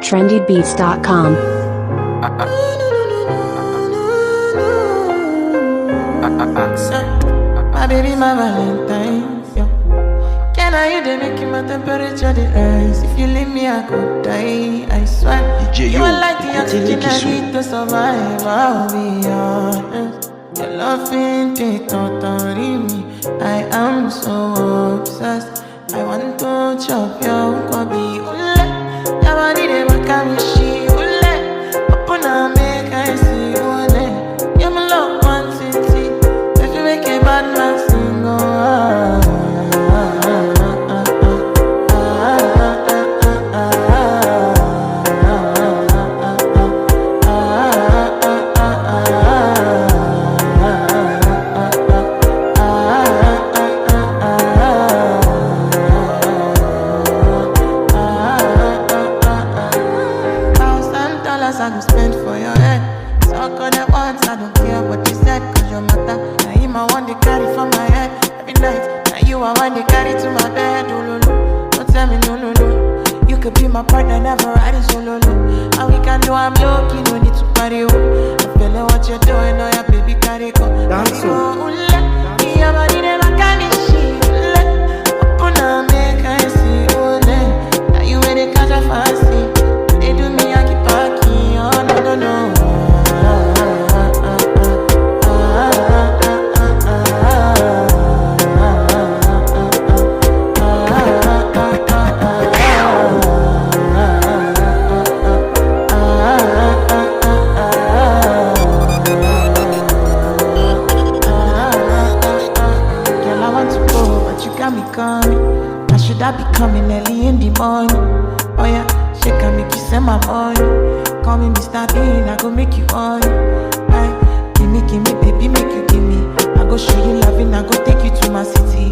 trendybeats.com. My baby, my Valentine. Can I you they make my temperature the rise? If you leave me, I could die. I swear. You are like the oxygen I need to survive. I'll be honest. Your love ain't it totally me. I am so obsessed. I want to chop your kobe. Your body they make me she open and make I see ule. You're my love one city. If you make a bad man sing, I go spend for your head. Talk on that once, I don't care what you said, cause your matter. Now you my one they carry for my head every night. Now you are one they carry to my bed. Oh, no, no. Don't tell me no, no, no. You could be my partner, never riding solo, no. And we can do I'm lucky, no need to party, oh. I'm feeling what you're doing, oh yeah, baby, carry go. Dance, oh. Your body never can be shit. Open up, make I see, oh, now you ain't a catch a fancy. They do me, I keep parking, oh, no, no, no. Girl, I want to go, but you got me coming. Now should I be coming early in the morning? Oh yeah, she can make you send my money. Call me Mr. Bean, I go make you on. Aye, give me, baby, make you give me. I go show you loving, I go take you to my city.